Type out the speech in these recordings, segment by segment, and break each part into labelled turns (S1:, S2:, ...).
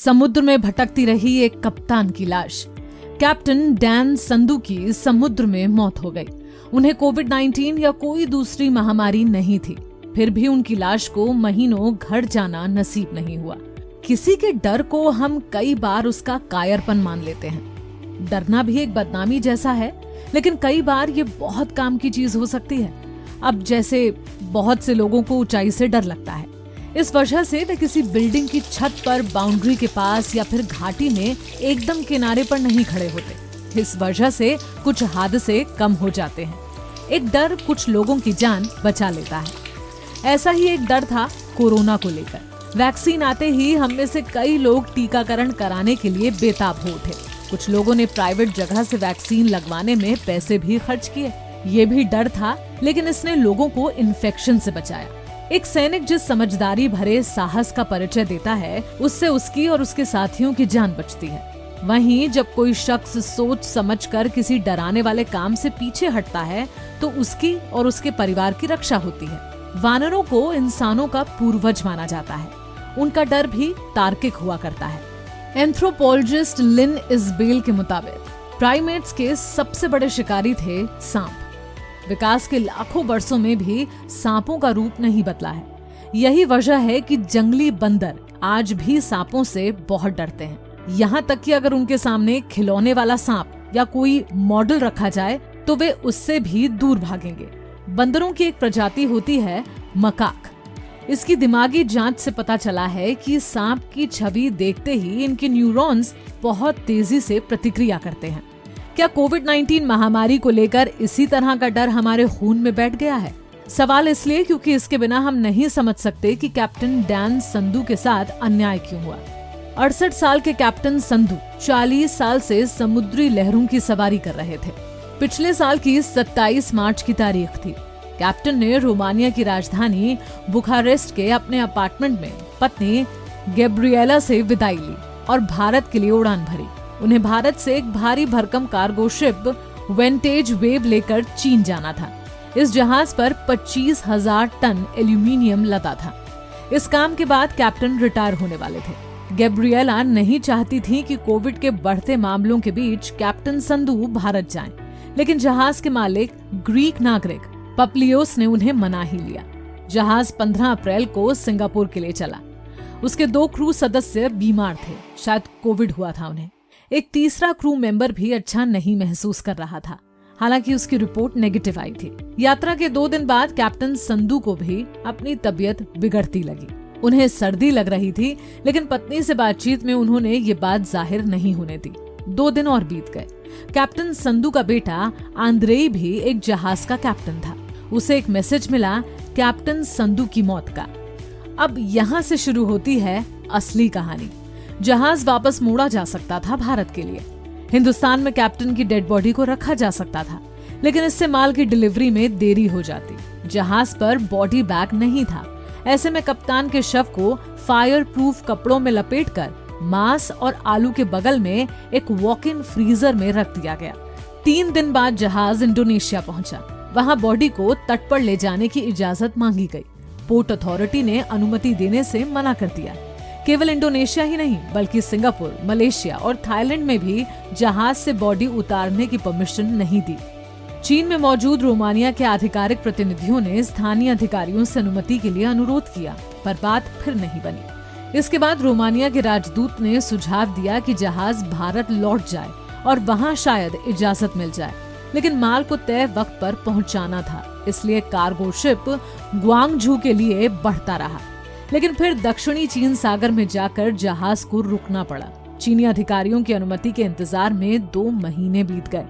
S1: समुद्र में भटकती रही एक कप्तान की लाश। कैप्टन डैन संधू की समुद्र में मौत हो गई। उन्हें कोविड-19 या कोई दूसरी महामारी नहीं थी, फिर भी उनकी लाश को महीनों घर जाना नसीब नहीं हुआ। किसी के डर को हम कई बार उसका कायरपन मान लेते हैं। डरना भी एक बदनामी जैसा है, लेकिन कई बार ये बहुत काम की चीज हो सकती है। अब जैसे बहुत से लोगों को ऊंचाई से डर लगता है, इस वजह से वे किसी बिल्डिंग की छत पर, बाउंड्री के पास या फिर घाटी में एकदम किनारे पर नहीं खड़े होते। इस वजह से कुछ हादसे कम हो जाते हैं। एक डर कुछ लोगों की जान बचा लेता है। ऐसा ही एक डर था कोरोना को लेकर। वैक्सीन आते ही हम में से कई लोग टीकाकरण कराने के लिए बेताब हो उठे। कुछ लोगों ने प्राइवेट जगह से वैक्सीन लगवाने में पैसे भी खर्च किए। ये भी डर था, लेकिन इसने लोगों को इन्फेक्शन से बचाया। एक सैनिक जिस समझदारी भरे साहस का परिचय देता है, उससे उसकी और उसके साथियों की जान बचती है। वहीं जब कोई शख्स सोच समझकर किसी डराने वाले काम से पीछे हटता है, तो उसकी और उसके परिवार की रक्षा होती है। वानरों को इंसानों का पूर्वज माना जाता है। उनका डर भी तार्किक हुआ करता है। एंथ्रोपोलॉजिस्ट लिन इजबेल के मुताबिक प्राइमेट्स के सबसे बड़े शिकारी थे सांप। विकास के लाखों वर्षों में भी सांपों का रूप नहीं बदला है। यही वजह है कि जंगली बंदर आज भी सांपों से बहुत डरते हैं। यहाँ तक कि अगर उनके सामने खिलौने वाला सांप या कोई मॉडल रखा जाए तो वे उससे भी दूर भागेंगे। बंदरों की एक प्रजाति होती है मकाक। इसकी दिमागी जांच से पता चला है कि सांप की छवि देखते ही इनके न्यूरॉन्स बहुत तेजी से प्रतिक्रिया करते हैं। क्या कोविड-19 महामारी को लेकर इसी तरह का डर हमारे खून में बैठ गया है? सवाल इसलिए क्योंकि इसके बिना हम नहीं समझ सकते कि कैप्टन डैन संधू के साथ अन्याय क्यों हुआ। 68 साल के कैप्टन संधू 40 साल से समुद्री लहरों की सवारी कर रहे थे। पिछले साल की 27 मार्च की तारीख थी। कैप्टन ने रोमानिया की राजधानी बुखारेस्ट के अपने अपार्टमेंट में पत्नी गैब्रिएला से विदाई ली और भारत के लिए उड़ान भरी। उन्हें भारत से एक भारी भरकम कार्गो शिप विंटेज वेव लेकर चीन जाना था। इस जहाज पर 25,000 टन एल्यूमीनियम लदा था। इस काम के बाद कैप्टन रिटायर होने वाले थे। गैब्रिएला नहीं चाहती थी कि कोविड के बढ़ते मामलों के बीच कैप्टन संधू भारत जाएं, लेकिन जहाज के मालिक ग्रीक नागरिक पप्लियोस ने उन्हें मना ही लिया। जहाज 15 अप्रैल को सिंगापुर के लिए चला। उसके 2 क्रू सदस्य बीमार थे, शायद कोविड हुआ था उन्हें। एक तीसरा क्रू मेंबर भी अच्छा नहीं महसूस कर रहा था, हालांकि उसकी रिपोर्ट नेगेटिव आई थी। यात्रा के 2 दिन बाद कैप्टन संधू को भी अपनी तबीयत बिगड़ती लगी। उन्हें सर्दी लग रही थी, लेकिन पत्नी से बातचीत में उन्होंने ये बात जाहिर नहीं होने दी। 2 दिन और बीत गए। कैप्टन संधू का बेटा आंद्रेई भी एक जहाज का कैप्टन था। उसे एक मैसेज मिला कैप्टन संधू की मौत का। अब यहाँ से शुरू होती है असली कहानी। जहाज वापस मोड़ा जा सकता था भारत के लिए। हिंदुस्तान में कैप्टन की डेड बॉडी को रखा जा सकता था, लेकिन इससे माल की डिलीवरी में देरी हो जाती। जहाज पर बॉडी बैग नहीं था। ऐसे में कप्तान के शव को फायर प्रूफ कपड़ों में लपेटकर मांस और आलू के बगल में एक वॉक इन फ्रीजर में रख दिया गया। 3 दिन बाद जहाज इंडोनेशिया पहुंचा। वहां बॉडी को तट पर ले जाने की इजाजत मांगी गई। पोर्ट अथॉरिटी ने अनुमति देने से मना कर दिया। केवल इंडोनेशिया ही नहीं, बल्कि सिंगापुर, मलेशिया और थाईलैंड में भी जहाज से बॉडी उतारने की परमिशन नहीं दी। चीन में मौजूद रोमानिया के आधिकारिक प्रतिनिधियों ने स्थानीय अधिकारियों से अनुमति के लिए अनुरोध किया, पर बात फिर नहीं बनी। इसके बाद रोमानिया के राजदूत ने सुझाव दिया कि जहाज भारत लौट जाए और वहां शायद इजाजत मिल जाए, लेकिन माल को तय वक्त पर पहुंचाना था, इसलिए कार्गो शिप ग्वांगझू के लिए बढ़ता रहा। लेकिन फिर दक्षिणी चीन सागर में जाकर जहाज को रुकना पड़ा। चीनी अधिकारियों की अनुमति के इंतजार में 2 महीने बीत गए।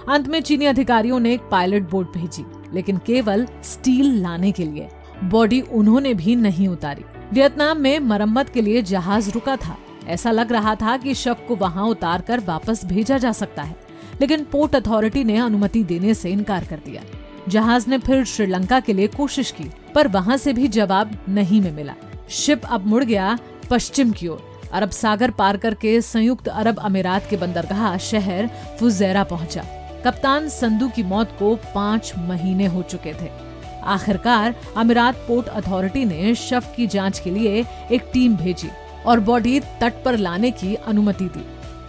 S1: अंत में चीनी अधिकारियों ने एक पायलट बोट भेजी, लेकिन केवल स्टील लाने के लिए। बॉडी उन्होंने भी नहीं उतारी। वियतनाम में मरम्मत के लिए जहाज रुका था। ऐसा लग रहा था कि शव को वहां उतारकर वापस भेजा जा सकता है, लेकिन पोर्ट अथॉरिटी ने अनुमति देने से इनकार कर दिया। जहाज ने फिर श्रीलंका के लिए कोशिश की, पर वहां से भी जवाब नहीं में मिला। शिप अब मुड़ गया पश्चिम की ओर। अरब सागर पार करके संयुक्त अरब अमीरात के बंदरगाह शहर फुजैरा पहुंचा। कप्तान संधू की मौत को 5 महीने हो चुके थे। आखिरकार अमीरात पोर्ट अथॉरिटी ने शव की जांच के लिए एक टीम भेजी। और बॉडी तट पर लाने की अनुमति दी।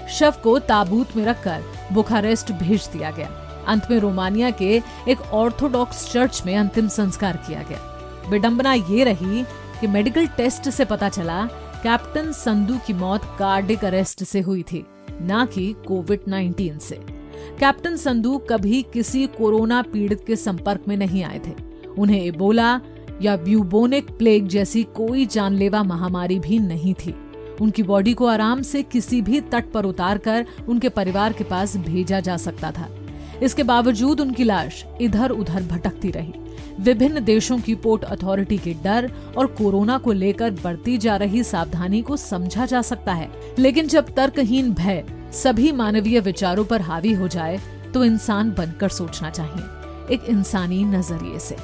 S1: शव को ताबूत में रखकर बुखारेस्ट भेज दिया गया। अंत में रोमानिया के एक ऑर्थोडॉक्स चर्च में अंतिम संस्कार किया गया। विडंबना ये रही कि मेडिकल टेस्ट से पता चला कैप्टन संधू की मौत कार्डिक अरेस्ट से हुई थी, ना कि कोविड-19 से। कैप्टन संधू कभी किसी कोरोना पीड़ित के संपर्क में नहीं आए थे। उन्हें इबोला या ब्यूबोनिक प्लेग जैसी कोई जानलेवा महामारी भी नहीं थी। उनकी बॉडी को आराम से किसी भी तट पर उतारकर उनके परिवार के पास भेजा जा सकता था। इसके बावजूद उनकी लाश इधर उधर भटकती रही। विभिन्न देशों की पोर्ट अथॉरिटी के डर और कोरोना को लेकर बरती जा रही सावधानी को समझा जा सकता है, लेकिन जब तर्कहीन भय सभी मानवीय विचारों पर हावी हो जाए तो इंसान बनकर सोचना चाहिए, एक इंसानी नजरिए से।